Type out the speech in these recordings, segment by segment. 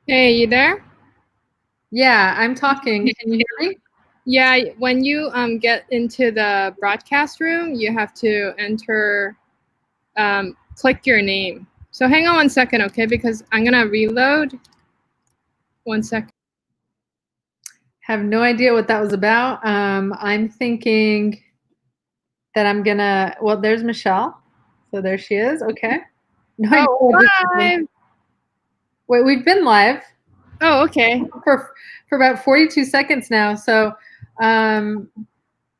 Hey, you there? Yeah, I'm talking. Can you hear me? Yeah, when you get into the broadcast room, you have to enter, click your name. So hang on 1 second, okay? Because I'm gonna reload. 1 second. Have no idea what that was about. I'm thinking that I'm gonna. Well, there's Michelle. So there she is. Okay. No idea Oh, what just happened. live. Wait, we've been live Oh, okay. for about 42 seconds now. So, um,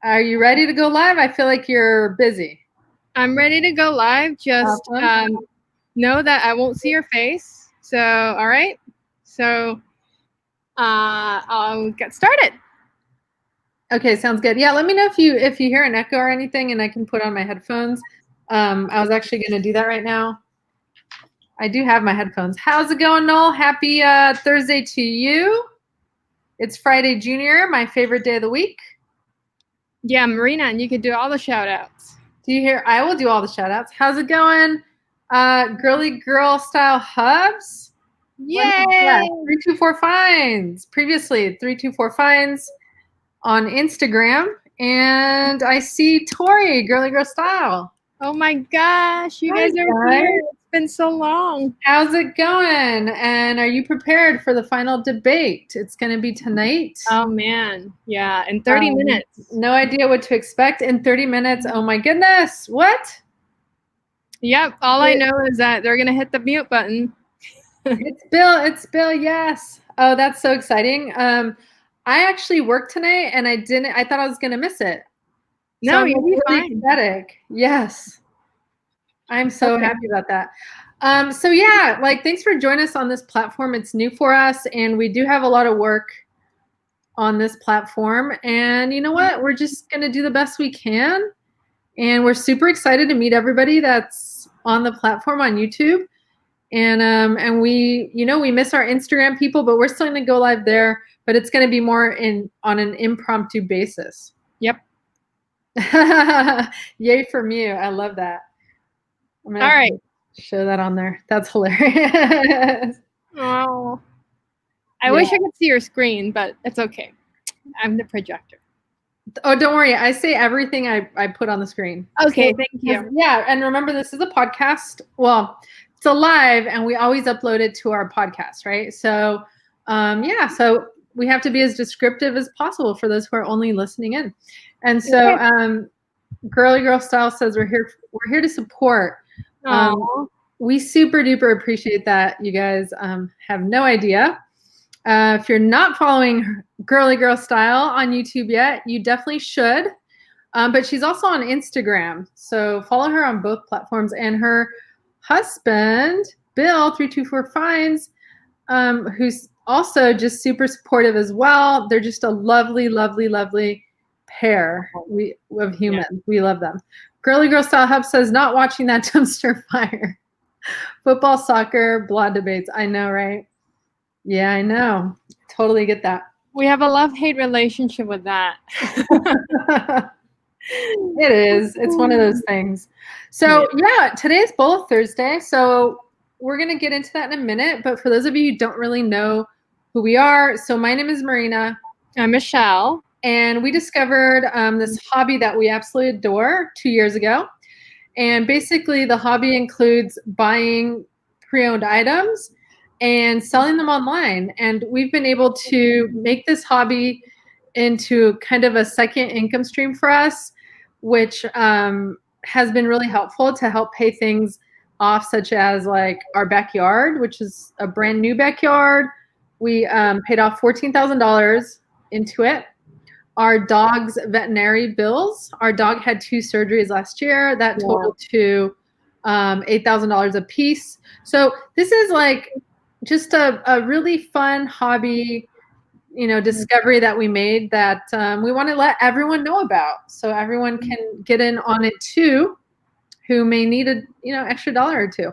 are you ready to go live? I feel like you're busy. I'm ready to go live. Just Awesome. know that I won't see your face. So, all right. So, I'll get started. Okay, sounds good. Yeah, let me know if you hear an echo or anything, and I can put on my headphones. I was actually going to do that right now. I do have my headphones. How's it going, Noel? Happy Thursday to you. It's Friday Junior, my favorite day of the week. Yeah, Marina, and you can do all the shout outs. Do you hear? I will do all the shout outs. How's it going? Girly girl style hubs. Yay! 324 Finds. Previously, 324 Finds on Instagram. And I see Tori, Girly Girl Style. Oh my gosh, you Hi, guys are here. It's been so long. How's it going? And are you prepared for the final debate? It's going to be tonight. Oh man, yeah, in 30 minutes. No idea what to expect in 30 minutes. Oh my goodness. What? Yep, all I know is that they're going to hit the mute button. It's Bill. It's Bill. Yes. Oh, that's so exciting. I actually worked tonight and I thought I was going to miss it. No, So you'll be fine. ecstatic. Yes. I'm so happy about that. So yeah, like thanks for joining us on this platform. It's new for us and we do have a lot of work on this platform. And you know what? We're just going to do the best we can. And we're super excited to meet everybody that's on the platform on YouTube. And we, we miss our Instagram people, but we're still going to go live there. But it's going to be more on an impromptu basis. Yep. Yay from you. I love that. All right. Show that on there. That's hilarious. Oh, I wish I could see your screen, but it's okay. I'm the projector. Oh, don't worry. I say everything I put on the screen. Okay, thank you. Yeah, and remember, this is a podcast. Well, it's a live, and we always upload it to our podcast, right? So, yeah, so we have to be as descriptive as possible for those who are only listening in. And so, Girly Girl Style says we're here to support. We super duper appreciate that. You guys have no idea. If you're not following Girly Girl Style on YouTube yet, you definitely should. But she's also on Instagram, so follow her on both platforms. And her husband, Bill 324 Finds, who's also just super supportive as well. They're just a lovely, lovely, lovely pair of humans. Yeah. We love them. Girly Girl Style Hub says, not watching that dumpster fire. Football, soccer, blah debates. I know, right? Yeah, I know. Totally get that. We have a love-hate relationship with that. It is. It's one of those things. So yeah, today's Bolo Thursday. So we're going to get into that in a minute. But for those of you who don't really know who we are, so my name is Marina. I'm Michelle. And we discovered this hobby that we absolutely adore 2 years ago. And basically the hobby includes buying pre-owned items and selling them online. And we've been able to make this hobby into kind of a second income stream for us, which has been really helpful to help pay things off, such as like our backyard, which is a brand new backyard. We paid off $14,000 into it. Our dog's veterinary bills. Our dog had 2 surgeries last year. That totaled to $8,000 a piece. So this is like just a really fun hobby, discovery that we made that we want to let everyone know about, so everyone can get in on it too, who may need a extra dollar or two.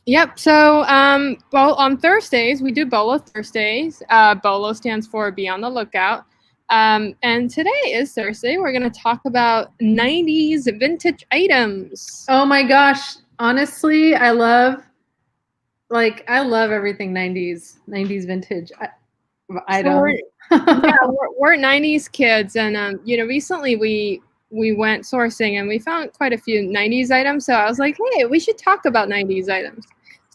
Yep. So, well, on Thursdays we do Bolo Thursdays. Bolo stands for Be on the Lookout. And today is Thursday. We're going to talk about 90s vintage items. Oh my gosh! Honestly, I love like I love everything 90s vintage So items. we're 90s kids, and you know, recently we went sourcing and we found quite a few 90s items. So I was like, hey, we should talk about 90s items.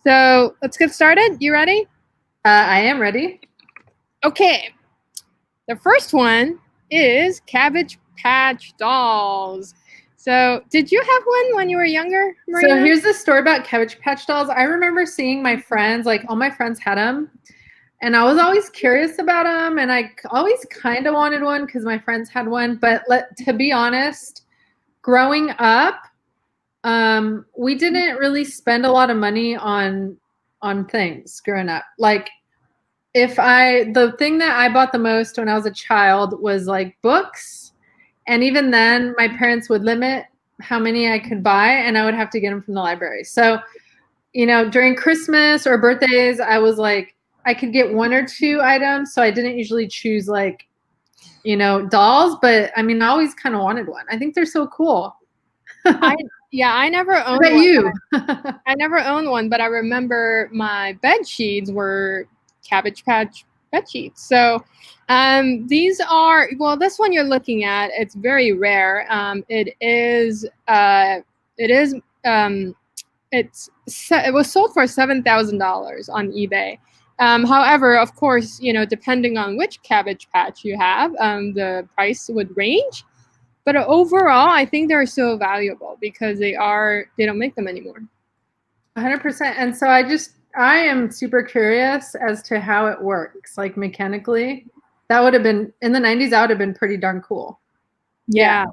So let's get started. You ready? I am ready. Okay. The first one is Cabbage Patch dolls. So did you have one when you were younger, Marina? So here's the story about Cabbage Patch dolls. I remember seeing my friends, like all my friends had them. And I was always curious about them. And I always kind of wanted one because my friends had one. But to be honest, growing up, we didn't really spend a lot of money on things growing up. Like the thing that I bought the most when I was a child was like books. And even then, my parents would limit how many I could buy, and I would have to get them from the library. So, you know, during Christmas or birthdays, I was like, I could get one or two items. So I didn't usually choose like, you know, dolls. But I mean, I always kind of wanted one. I think they're so cool. I never owned one. You? I never owned one, but I remember my bed sheets were Cabbage Patch bed sheets. So these are, well, this one you're looking at, it's very rare. It was sold for $7,000 on eBay. However, of course, you know, depending on which Cabbage Patch you have, the price would range. But overall, I think they're so valuable because they don't make them anymore. 100%. And so I am super curious as to how it works, like mechanically. That would have been, in the 90s, that would have been pretty darn cool. Yeah.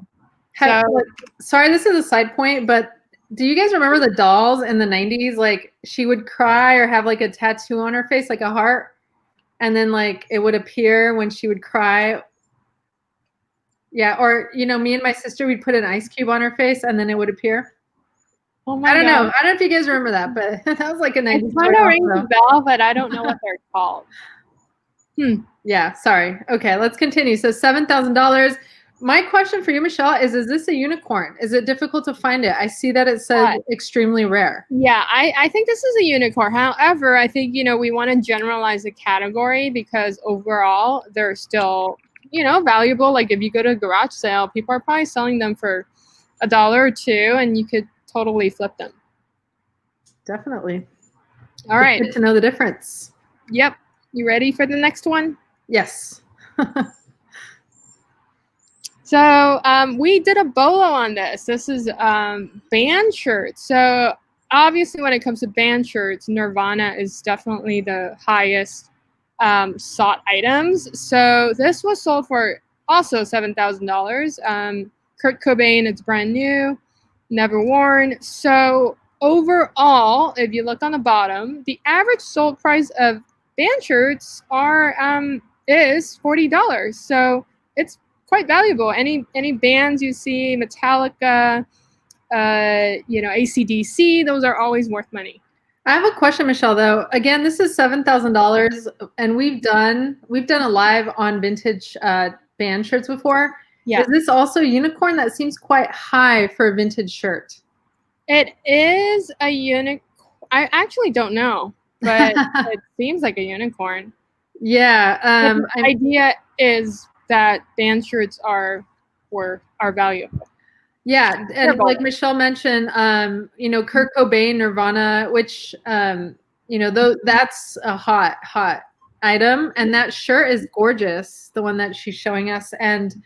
Sorry, this is a side point, but do you guys remember the dolls in the 90s? Like she would cry or have like a tattoo on her face, like a heart, and then like it would appear when she would cry. Yeah, or you know, me and my sister, we'd put an ice cube on her face and then it would appear. Oh my I don't know. God. I don't know if you guys remember that, but that was like a 90s It kind of rings a bell, but I don't know what they're called. Yeah, sorry. Okay, let's continue. So $7,000. My question for you, Michelle, is this a unicorn? Is it difficult to find it? I see that it says extremely rare. Yeah, I think this is a unicorn. However, I think, you know, we want to generalize the category because overall they're still, you know, valuable. Like if you go to a garage sale, people are probably selling them for $1 or $2 and you could totally flip them. Definitely. All right. Good to know the difference. Yep. You ready for the next one? Yes. So we did a bolo on this. This is band shirts. So obviously when it comes to band shirts, Nirvana is definitely the highest sought items. So this was sold for also $7,000. Kurt Cobain, it's brand new, never worn. So overall, if you look on the bottom, the average sold price of band shirts is $40. So it's quite valuable. Any bands you see, Metallica, you know, AC/DC, those are always worth money. I have a question, Michelle, though. Again, this is $7,000 and we've done a live on vintage band shirts before. Yeah. Is this also a unicorn? That seems quite high for a vintage shirt. It is a unicorn. I actually don't know, but it seems like a unicorn. Yeah. The idea is that band shirts are valuable. Yeah, and like Michelle mentioned, you know, Kurt Cobain, Nirvana, which you know, that's a hot item, and that shirt is gorgeous, the one that she's showing us, and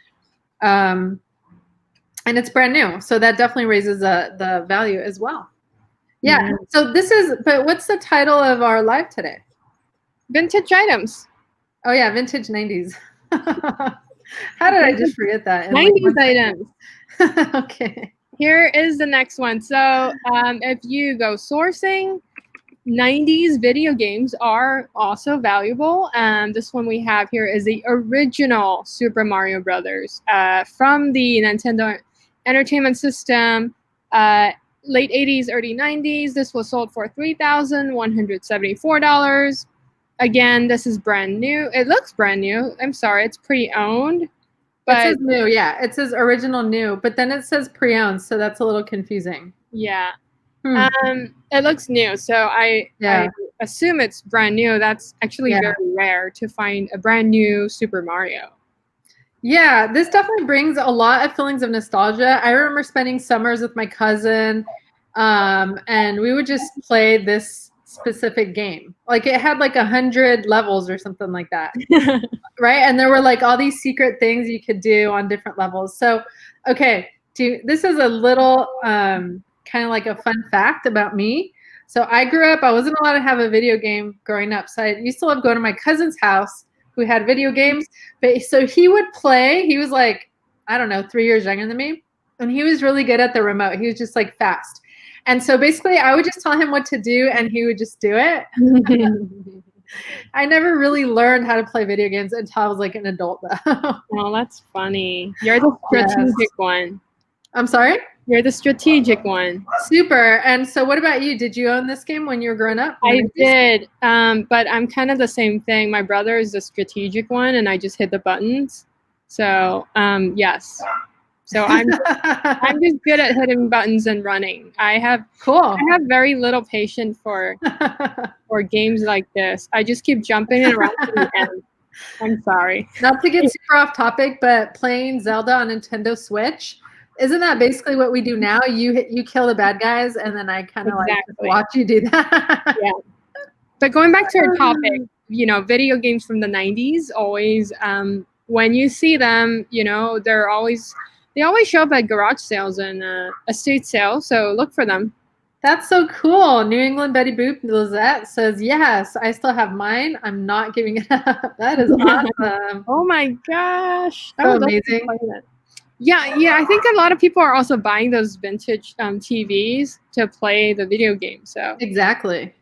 it's brand new, so that definitely raises the value as well. Yeah. Mm-hmm. So but what's the title of our live today? Vintage items. Oh yeah, vintage 90s. How did I just forget that? 90s items. Okay. Here is the next one. So if you go sourcing, 90s video games are also valuable. This one we have here is the original Super Mario Brothers from the Nintendo Entertainment System, late 80s, early 90s. This was sold for $3,174. Again, this is brand new. It looks brand new. I'm sorry, it's pre-owned. But it says new, yeah. It says original new, but then it says pre-owned, so that's a little confusing. Yeah. It looks new, so I assume it's brand new. That's actually very rare to find a brand new Super Mario. Yeah, this definitely brings a lot of feelings of nostalgia. I remember spending summers with my cousin, and we would just play this specific game. Like it had like 100 levels or something like that, right? And there were like all these secret things you could do on different levels. So, okay, this is a little kind of like a fun fact about me. So I grew up, I wasn't allowed to have a video game growing up. So I used to love going to my cousin's house who had video games. But so he would play, he was like, I don't know, 3 years younger than me. And he was really good at the remote. He was just like fast. And so basically I would just tell him what to do and he would just do it. I never really learned how to play video games until I was like an adult though. Oh, that's funny. You're the strategic one. I'm sorry? You're the strategic one. Super. And so what about you? Did you own this game when you were growing up? I did, but I'm kind of the same thing. My brother is the strategic one, and I just hit the buttons. So, yes. So I'm just good at hitting buttons and running. I have very little patience for games like this. I just keep jumping around to the end. I'm sorry. Not to get super off topic, but playing Zelda on Nintendo Switch, isn't that basically what we do now? You kill the bad guys, and then I kind of like watch you do that. Yeah. But going back to our topic, video games from the 90s, always, when you see them, they always show up at garage sales and estate sales. So look for them. That's so cool. New England Betty Boop Lizette says, yes, I still have mine. I'm not giving it up. That is awesome. Oh my gosh. That was amazing. Yeah, I think a lot of people are also buying those vintage TVs to play the video game. So exactly.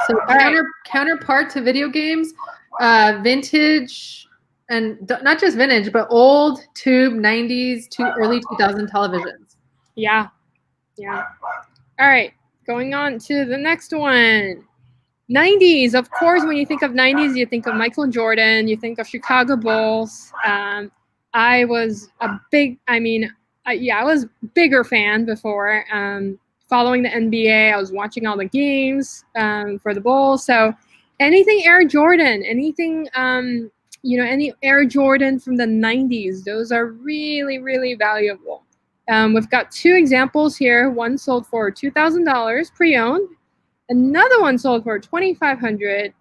So counterpart to video games, vintage, and not just vintage, but old tube 90s to early 2000 televisions. Yeah. All right, going on to the next one. 90s. Of course, when you think of 90s, you think of Michael Jordan, you think of Chicago Bulls. I was a bigger fan before. Following the NBA, I was watching all the games for the Bulls. So anything Air Jordan, anything, any Air Jordan from the 90s, those are really, really valuable. We've got two examples here. One sold for $2,000 pre-owned. Another one sold for $2,500,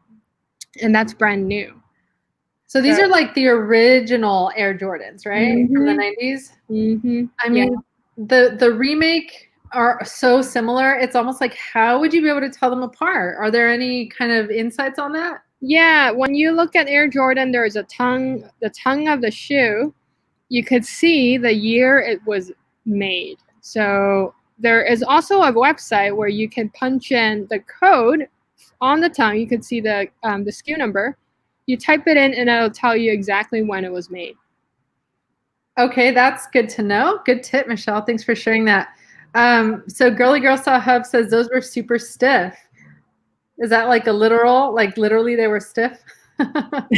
and that's brand new. So these are like the original Air Jordans, right? From the 90s? Mm-hmm. I mean, the remake are so similar. It's almost like, how would you be able to tell them apart? Are there any kind of insights on that? Yeah, when you look at Air Jordan, there's the tongue of the shoe. You could see the year it was made. So there is also a website where you can punch in the code on the tongue. You could see the SKU number. You type it in and it'll tell you exactly when it was made. Okay, that's good to know. Good tip, Michelle. Thanks for sharing that. So Girly Girl Saw Hub says those were super stiff. Is that like a literal, like literally they were stiff? I'm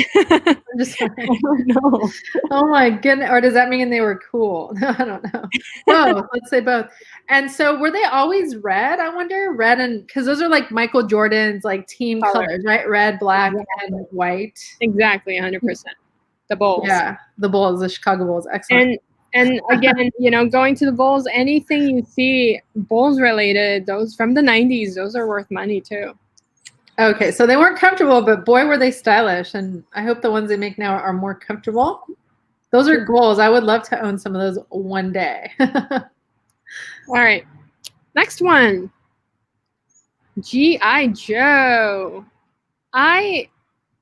just I don't know. Oh my goodness. Or does that mean they were cool? No, I don't know. Both. Let's say both. And so were they always red? I wonder. Red, and because those are like Michael Jordan's like team colors, right? Red, black, and white. Exactly, 100%. The Bulls. Yeah, the Bulls, the Chicago Bulls. Excellent. And again, going to the Bulls, anything you see Bulls related, those from the 90s, those are worth money too. Okay, so they weren't comfortable, but boy, were they stylish. And I hope the ones they make now are more comfortable. Those are goals. I would love to own some of those one day. All right, next one. G.I. Joe. I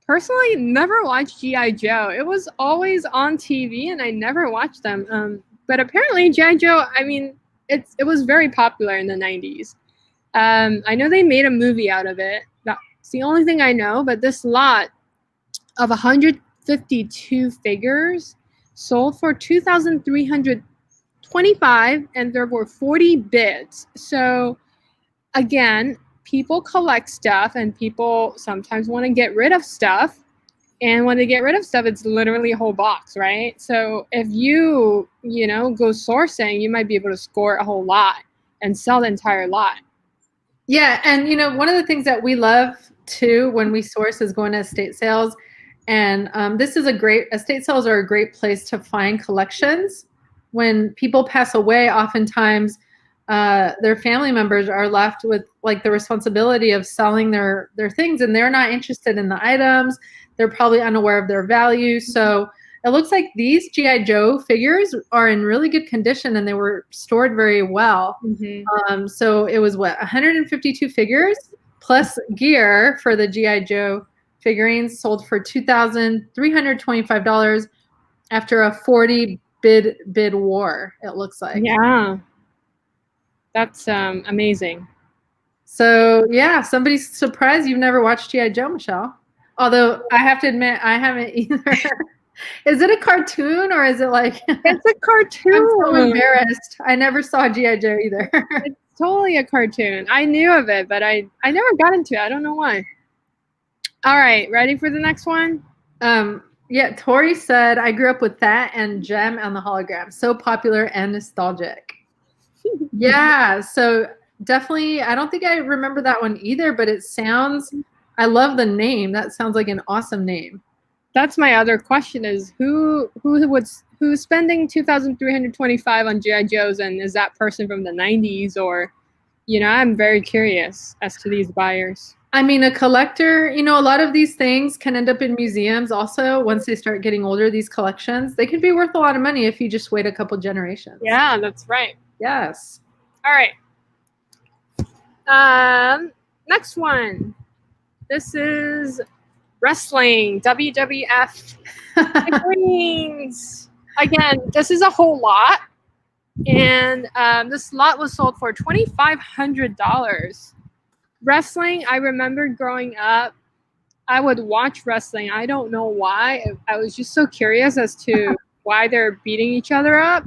personally never watched G.I. Joe. It was always on TV, and I never watched them. But apparently G.I. Joe, I mean, it was very popular in the 90s. I know they made a movie out of it. That's the only thing I know, but this lot of 152 figures sold for $2,325, and there were 40 bids. So again, people collect stuff, and people sometimes want to get rid of stuff. And when they get rid of stuff, it's literally a whole box, right? So if you go sourcing, you might be able to score a whole lot and sell the entire lot. Yeah, and you know, one of the things that we love too when we source is going to estate sales, and this is a great estate sales are a great place to find collections. When people pass away, oftentimes their family members are left with like the responsibility of selling their things, and they're not interested in the items. They're probably unaware of their value, so. It looks like these G.I. Joe figures are in really good condition and they were stored very well. So it was what 152 figures plus gear for the G.I. Joe figurines sold for $2,325 after a 40 bid war, it looks like. Yeah. That's amazing. So yeah, somebody's surprised you've never watched G.I. Joe, Michelle. Although I have to admit, I haven't either. Is it a cartoon or is it like it's a cartoon? I'm so embarrassed. I never saw G.I. Joe either. It's totally a cartoon. I knew of it, but I never got into it. I don't know why. All right, ready for the next one? Yeah, Tori said, I grew up with that and Gem and the hologram. So popular and nostalgic. Yeah, so definitely, I don't think I remember that one either, but it sounds, I love the name. That sounds like an awesome name. That's my other question is who's spending $2,325 on G.I. Joes, and is that person from the 90s or, you know, I'm very curious as to these buyers. I mean, a collector, you know, a lot of these things can end up in museums also once they start getting older, these collections. They can be worth a lot of money if you just wait a couple generations. Yeah, that's right. Yes. All right. Next one. This is wrestling, WWF figurines. Again, this is a whole lot. And this lot was sold for $2,500. Wrestling, I remember growing up, I would watch wrestling. I don't know why. I was just so curious as to why they're beating each other up.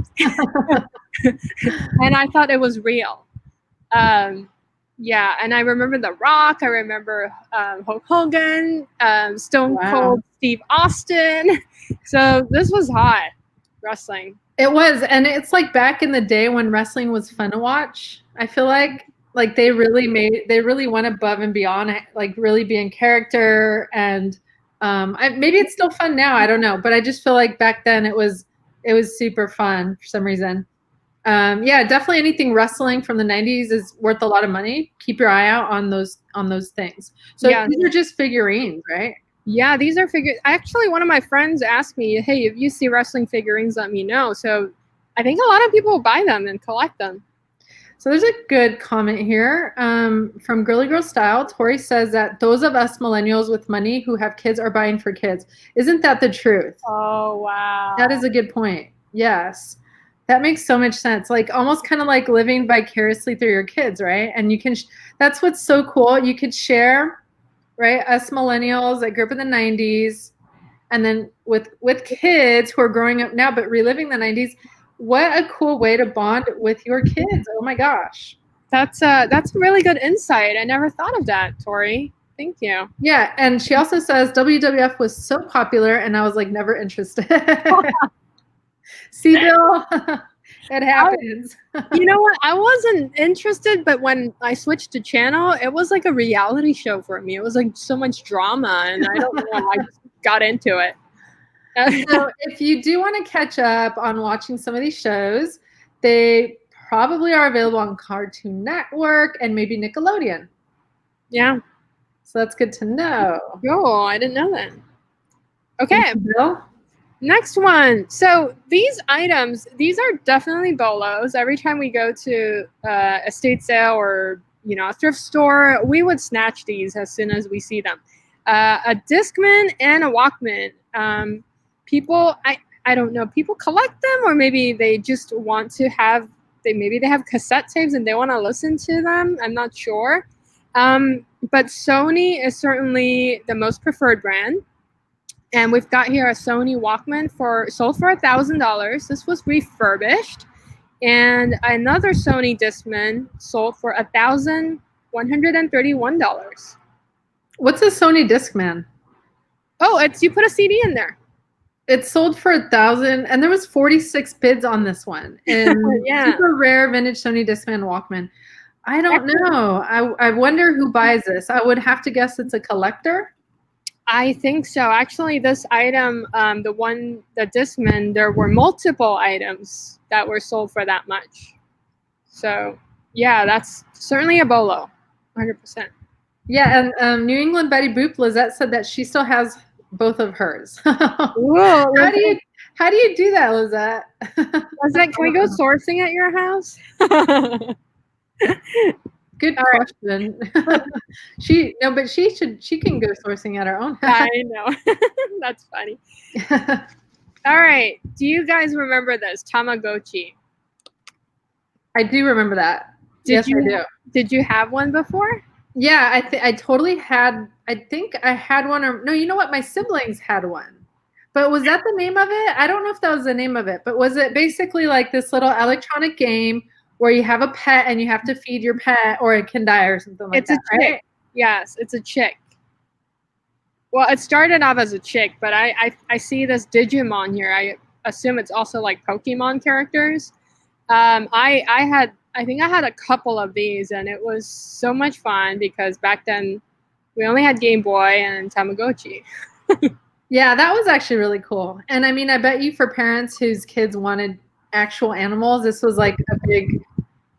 And I thought it was real. Yeah, and I remember The Rock. I remember Hulk Hogan, Stone Cold Steve Austin. So this was hot, wrestling. It was, and it's like back in the day when wrestling was fun to watch. I feel like they really went above and beyond, like really be in character, and maybe it's still fun now. I don't know, but I just feel like back then it was super fun for some reason. Yeah, definitely anything wrestling from the 90s is worth a lot of money. Keep your eye out on those things. So yeah, these are just figurines, right? Yeah, these are figures. Actually, one of my friends asked me, hey, if you see wrestling figurines, let me know. So I think a lot of people buy them and collect them. So there's a good comment here from Girly Girl Style. Tori says that those of us millennials with money who have kids are buying for kids. Isn't that the truth? Oh, wow. That is a good point. Yes. That makes so much sense. Like almost kind of like living vicariously through your kids, right? And you can, that's what's so cool. You could share, right? Us millennials that grew up in the 90s, and then with kids who are growing up now, but reliving the 90s. What a cool way to bond with your kids. Oh my gosh. That's a really good insight. I never thought of that, Tori. Thank you. Yeah. And she also says WWF was so popular and I was like never interested. See, Bill, it happens. You know what? I wasn't interested, but when I switched to channel, it was like a reality show for me. It was like so much drama, and I don't know. I just got into it. So if you do want to catch up on watching some of these shows, they probably are available on Cartoon Network and maybe Nickelodeon. Yeah. So that's good to know. Oh, I didn't know that. Okay. Bill? Next one. So these items, these are definitely Bolos. Every time we go to a estate sale or, you know, a thrift store, we would snatch these as soon as we see them. A Discman and a Walkman. People, I don't know, people collect them, or maybe they just want to have, maybe they have cassette tapes and they want to listen to them. I'm not sure. But Sony is certainly the most preferred brand. And we've got here a Sony Walkman sold for $1,000. This was refurbished. And another Sony Discman sold for $1,131. What's a Sony Discman? Oh, it's you put a CD in there. It sold for $1,000, and there was 46 bids on this one. And yeah. Super rare vintage Sony Discman Walkman. I don't know. I wonder who buys this. I would have to guess it's a collector. I think so. Actually, this item, the Discman, there were multiple items that were sold for that much. So, yeah, that's certainly a Bolo, 100%. Yeah, and New England Betty Boop Lizette said that she still has both of hers. Whoa, How do you do that, Lizette? Lizette, can we go sourcing at your house? Good question. She can go sourcing at her own house. I know. That's funny. All right. Do you guys remember this? Tamagotchi. I do remember that. Yes, I do. Did you have one before? Yeah, I totally had. I think I had one, or no, you know what? My siblings had one. But was that the name of it? I don't know if that was the name of it, but was it basically like this little electronic game where you have a pet and you have to feed your pet or it can die or something like that? It's a chick. Right? Yes, it's a chick. Well, it started off as a chick, but I see this Digimon here. I assume it's also like Pokemon characters. I think I had a couple of these, and it was so much fun because back then we only had Game Boy and Tamagotchi. Yeah, that was actually really cool. And I mean, I bet you for parents whose kids wanted actual animals, this was like a big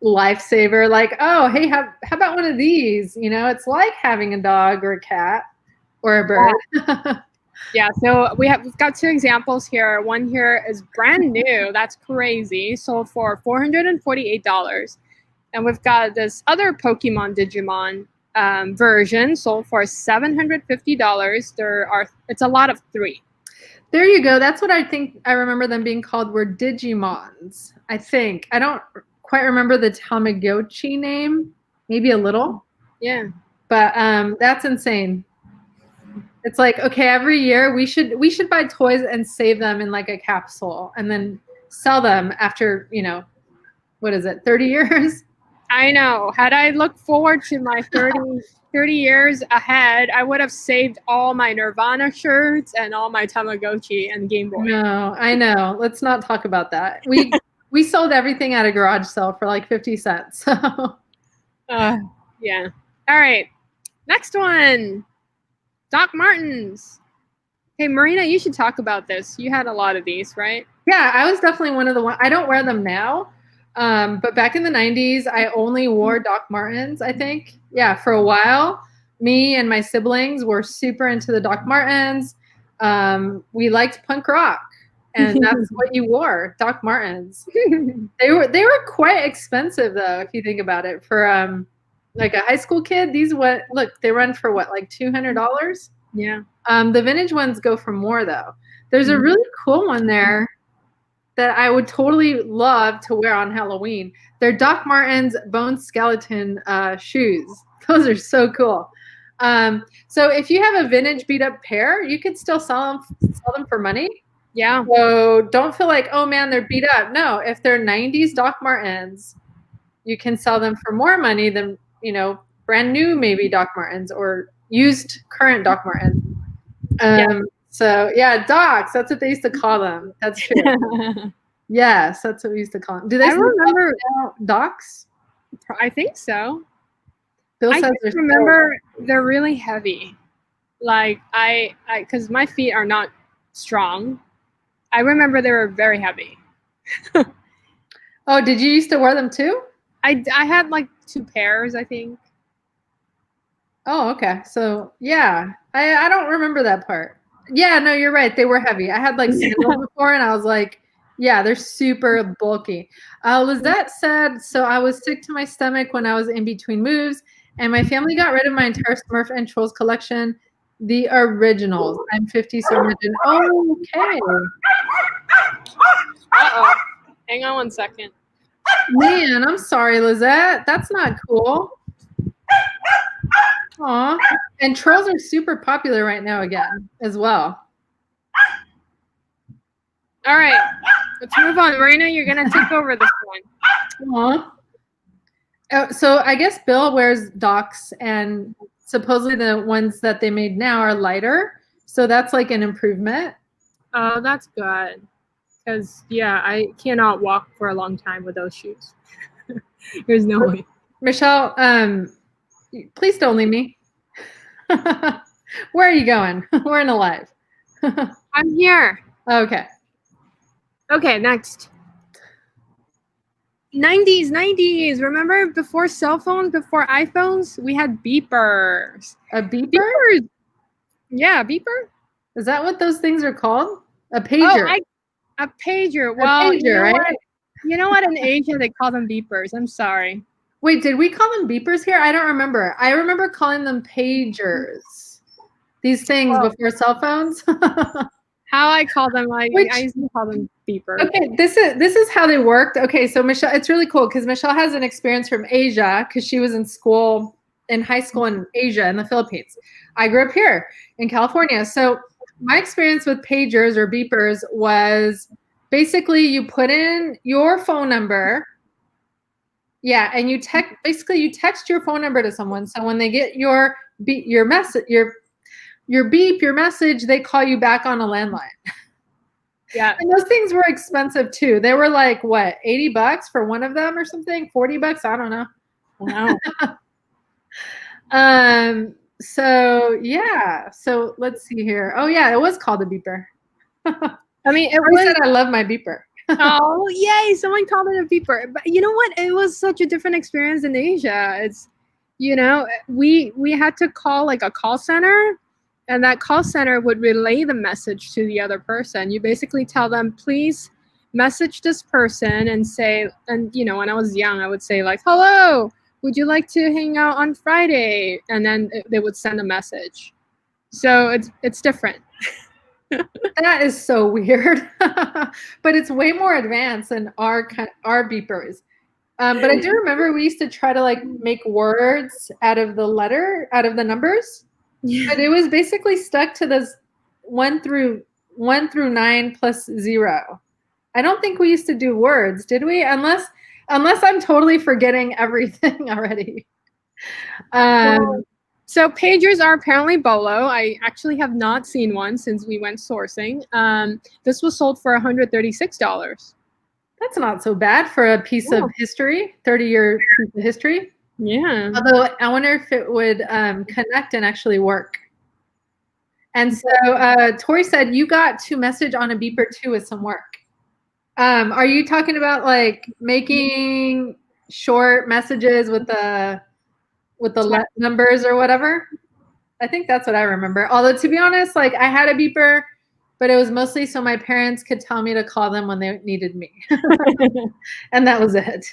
lifesaver. Like, oh, hey, how about one of these? You know, it's like having a dog or a cat or a bird. Yeah, so we've got two examples here. One here is brand new. That's crazy. Sold for $448. And we've got this other Pokemon Digimon version sold for $750. It's a lot of 3. There you go. That's what I think I remember them being called, were Digimons. I think. I don't quite remember the Tamagotchi name. Maybe a little. Yeah. But that's insane. It's like, okay, every year we should buy toys and save them in like a capsule and then sell them after, you know, what is it, 30 years? I know. Had I looked forward to my 30 years ahead, I would have saved all my Nirvana shirts and all my Tamagotchi and Game Boy. No, I know. Let's not talk about that. We sold everything at a garage sale for like 50 cents. So. Yeah. All right. Next one. Doc Martens. Hey, Marina, you should talk about this. You had a lot of these, right? Yeah, I was definitely one of the ones. I don't wear them now. But back in the 90s, I only wore Doc Martens, I think. Yeah, for a while. Me and my siblings were super into the Doc Martens. We liked punk rock. And that's what you wore, Doc Martens. They were quite expensive, though, if you think about it. For like a high school kid, they run for what, like $200? Yeah. The vintage ones go for more, though. There's a really cool one there that I would totally love to wear on Halloween. They're Doc Martens bone skeleton shoes. Those are so cool. So if you have a vintage beat up pair, you could still sell them for money. Yeah. So don't feel like, oh man, they're beat up. No, if they're 90s Doc Martens, you can sell them for more money than, you know, brand new maybe Doc Martens or used current Doc Martens. So yeah, Docs, that's what they used to call them. That's true. Yes, that's what we used to call them. Do they remember Docs? I think so. Bill I just remember they're really heavy. Like because my feet are not strong. I remember they were very heavy. Oh, did you used to wear them too? I had like 2 pairs, I think. Oh, okay. So yeah, I don't remember that part. Yeah, no, you're right. They were heavy. I had like sandals before, and I was like, yeah, they're super bulky. Lizette said, so I was sick to my stomach when I was in between moves, and my family got rid of my entire Smurf and Trolls collection, the originals. I'm 50, so imagine. Okay. Uh-oh. Hang on one second. Man, I'm sorry, Lizette. That's not cool. Aw. And Trolls are super popular right now again as well. All right. Let's move on. Marina, you're going to take over this one. Aww. So I guess Bill wears Docs, and supposedly the ones that they made now are lighter. So that's like an improvement. Oh, that's good. Because, yeah, I cannot walk for a long time with those shoes. There's no way. Michelle, please don't leave me. Where are you going? We're in a live. I'm here. Okay. Okay, next. 90s. Remember before cell phones, before iPhones, we had beepers. A beeper? Beepers. Yeah, beeper. Is that what those things are called? A pager. A pager. Well, a pager, right? You know what? In Asia, they call them beepers. I'm sorry. Wait, did we call them beepers here? I don't remember. I remember calling them pagers. These things before cell phones. How I call them, I used to call them beepers. Okay, this is how they worked. Okay, so Michelle, it's really cool because Michelle has an experience from Asia because she was in high school in Asia, in the Philippines. I grew up here in California. So my experience with pagers or beepers was basically you put in your phone number. Yeah, and you text your phone number to someone. So when they get your message, your message, they call you back on a landline. Yeah. And those things were expensive too. They were like, what, $80 for one of them or something? $40? I don't know. Wow. So yeah. So let's see here. Oh yeah, it was called a beeper. I mean, I love my beeper. Oh, yay. Someone called it a beeper. But you know what? It was such a different experience in Asia. It's, we had to call like a call center, and that call center would relay the message to the other person. You basically tell them, please message this person and say, and when I was young, I would say like, hello, would you like to hang out on Friday? And then they would send a message. So it's different. That is so weird, but it's way more advanced than our beepers. But I do remember we used to try to like make words out of the numbers, but it was basically stuck to this 1 through 9 plus 0. I don't think we used to do words, did we? Unless I'm totally forgetting everything already. So pagers are apparently Bolo. I actually have not seen one since we went sourcing. This was sold for $136. That's not so bad for a piece of history, 30-year piece of history. Yeah. Although I wonder if it would connect and actually work. And so Tori said you got to message on a beeper too with some work. Are you talking about like making short messages with the numbers or whatever? I think that's what I remember. Although to be honest, like I had a beeper, but it was mostly so my parents could tell me to call them when they needed me. And that was it.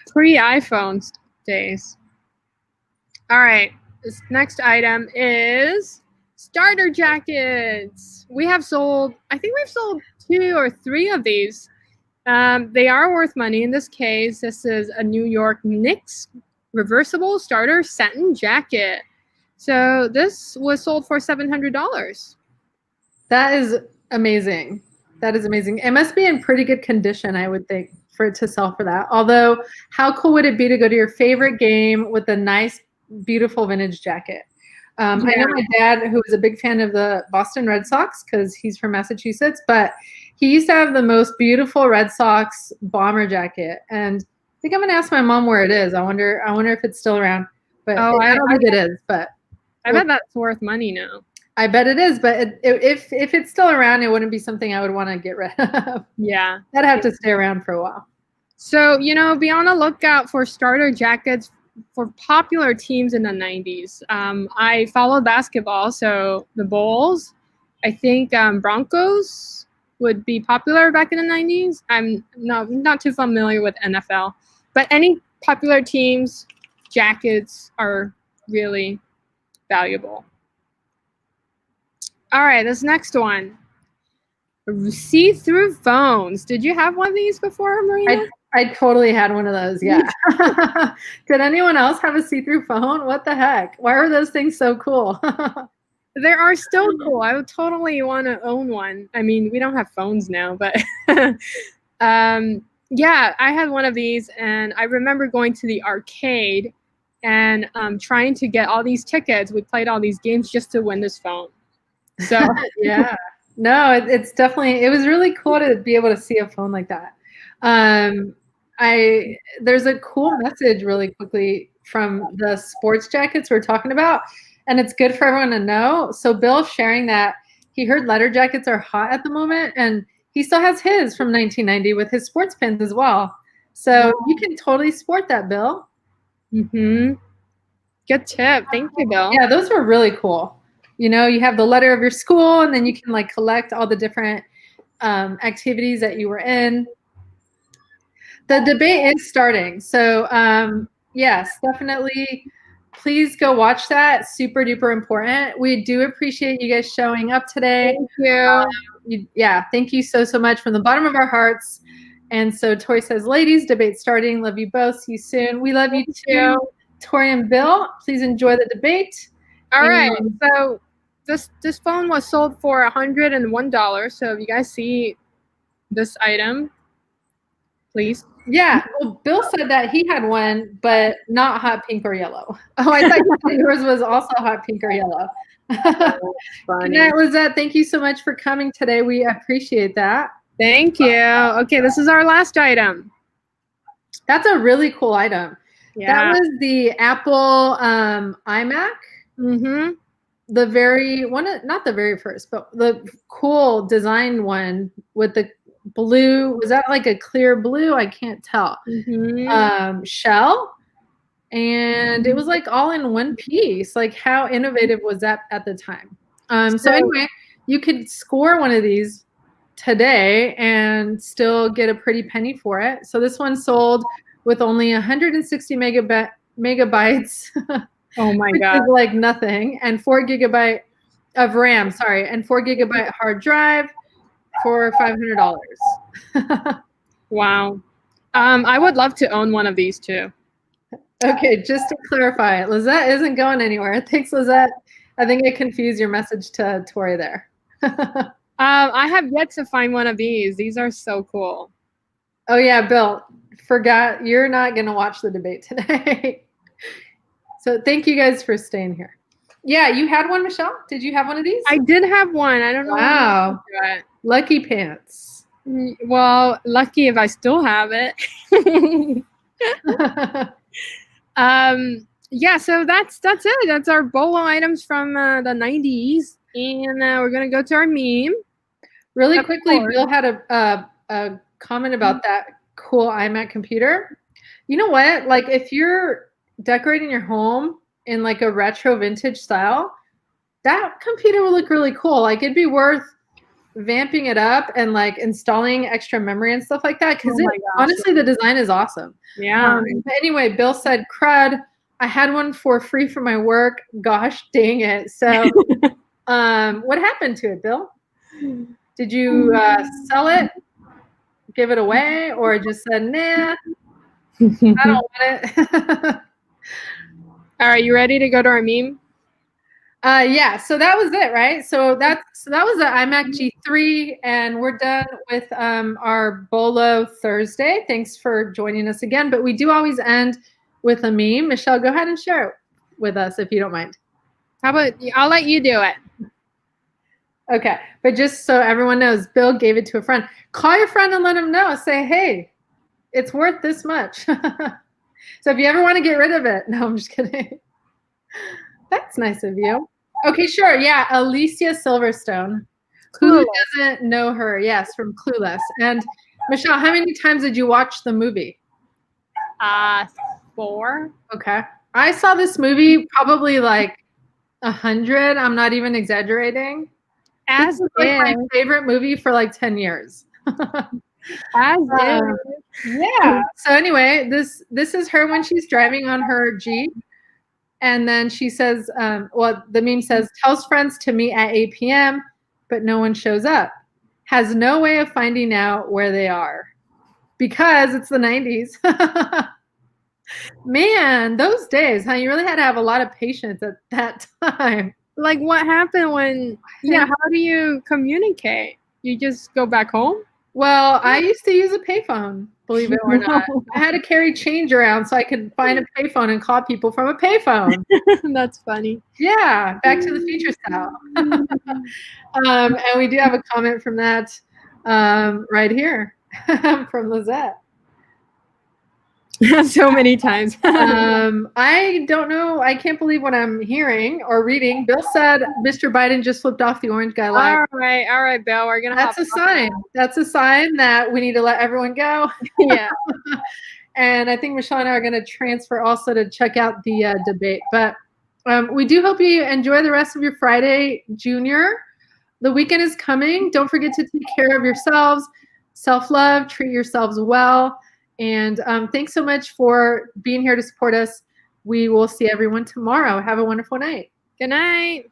Pre-iPhone days. All right, this next item is starter jackets. I think we've sold 2 or 3 of these. They are worth money. In this case, this is a New York Knicks reversible starter satin jacket. So this was sold for $700. That is amazing. That is amazing. It must be in pretty good condition, I would think, for it to sell for that. Although, how cool would it be to go to your favorite game with a nice, beautiful vintage jacket? I know my dad, who was a big fan of the Boston Red Sox, because he's from Massachusetts, but he used to have the most beautiful Red Sox bomber jacket. And I think I'm gonna ask my mom where it is. I wonder if it's still around. But I don't think it is. But I bet that's worth money now. I bet it is. But if it's still around, it wouldn't be something I would want to get rid of. Yeah, that'd have to stay around for a while. So be on the lookout for starter jackets for popular teams in the 90s. I followed basketball, so the Bulls. I think Broncos would be popular back in the 90s. I'm not too familiar with NFL, but any popular teams, jackets are really valuable. All right, this next one. See-through phones. Did you have one of these before, Marina? I totally had one of those, yeah. Did anyone else have a see-through phone? What the heck? Why are those things so cool? They are still cool. I would totally want to own one. I mean, we don't have phones now, but yeah, I had one of these, and I remember going to the arcade and trying to get all these tickets. We played all these games just to win this phone. So yeah. No, it's definitely, it was really cool to be able to see a phone like that. There's a cool message really quickly from the sports jackets we're talking about, and it's good for everyone to know. So Bill's sharing that he heard leather jackets are hot at the moment, and he still has his from 1990 with his sports pins as well. So you can totally sport that, Bill. Mm-hmm. Good tip. Thank you, Bill. Yeah, those were really cool. You know, you have the letter of your school, and then you can like collect all the different activities that you were in. The debate is starting. So yes, definitely please go watch that. Super duper important. We do appreciate you guys showing up today. Thank you. Yeah, thank you so much from the bottom of our hearts. And so Tori says, ladies, debate starting. Love you both. See you soon. We love you too. Tori and Bill, please enjoy the debate. All right. So this phone was sold for $101. So if you guys see this item, please. Yeah, well, Bill said that he had one, but not hot pink or yellow. Oh, I thought yours was also hot pink or yellow. Good night, Lizette. Thank you so much for coming today. We appreciate that. Thank you. Okay, this is our last item. That's a really cool item. Yeah. That was the Apple iMac. Mm-hmm. The very one, not the very first, but the cool design one with the blue. Was that like a clear blue? I can't tell. Mm-hmm. Shell. And it was like all in one piece. Like how innovative was that at the time? So anyway, you could score one of these today and still get a pretty penny for it. So this one sold with only 160 megabytes. Oh my which God. is like nothing. And 4 GB of RAM, sorry, and 4 GB hard drive for $500. Wow. I would love to own one of these too. Okay, just to clarify, Lizette isn't going anywhere. Thanks, Lizette. I think I confused your message to Tori there. I have yet to find one of these. These are so cool. Oh yeah, Bill, forgot you're not going to watch the debate today. So thank you guys for staying here. Yeah, you had one, Michelle? Did you have one of these? I did have one. I don't know. Wow. Lucky pants. Well, lucky if I still have it. Yeah, so that's it. That's our Bolo items from the 90s. And we're going to go to our meme. Really quickly, Bill had a comment about that cool iMac computer. You know what? Like if you're decorating your home in like a retro vintage style, that computer will look really cool. Like it'd be worth vamping it up and like installing extra memory and stuff like that. Because honestly, the design is awesome. Yeah. But anyway, Bill said, crud, I had one for free for my work. Gosh dang it. So what happened to it, Bill? Did you sell it, give it away, or just said, nah, I don't want it? All right, you ready to go to our meme? Yeah, so that was it, right? So that was the iMac G3, and we're done with our Bolo Thursday. Thanks for joining us again. But we do always end with a meme. Michelle, go ahead and share it with us if you don't mind. How about I'll let you do it. Okay, but just so everyone knows, Bill gave it to a friend. Call your friend and let him know. Say, hey, it's worth this much. So if you ever want to get rid of it. No, I'm just kidding. That's nice of you. Okay, sure. Yeah, Alicia Silverstone. Who doesn't know her? Yes, from Clueless. And Michelle, how many times did you watch the movie? 4. Okay. I saw this movie probably like 100. I'm not even exaggerating. As like my favorite movie for like 10 years. Yeah. So anyway, this is her when she's driving on her Jeep. And then she says, well, the meme says, tells friends to meet at 8 p.m., but no one shows up. Has no way of finding out where they are. Because it's the 90s. Man, those days, huh? You really had to have a lot of patience at that time. Like what happened when, how do you communicate? You just go back home? Well, I used to use a payphone, believe it or not. I had to carry change around so I could find a payphone and call people from a payphone. That's funny. Yeah, Back to the Future style. And we do have a comment from that right here from Lizette. So many times. I don't know. I can't believe what I'm hearing or reading. Bill said Mr. Biden just flipped off the orange guy live. All right, Bill. We're gonna. That's a sign. That's a sign that we need to let everyone go. Yeah. And I think Michelle and I are going to transfer also to check out the debate. But we do hope you enjoy the rest of your Friday, Junior. The weekend is coming. Don't forget to take care of yourselves. Self-love. Treat yourselves well. And thanks so much for being here to support us. We will see everyone tomorrow. Have a wonderful night. Good night.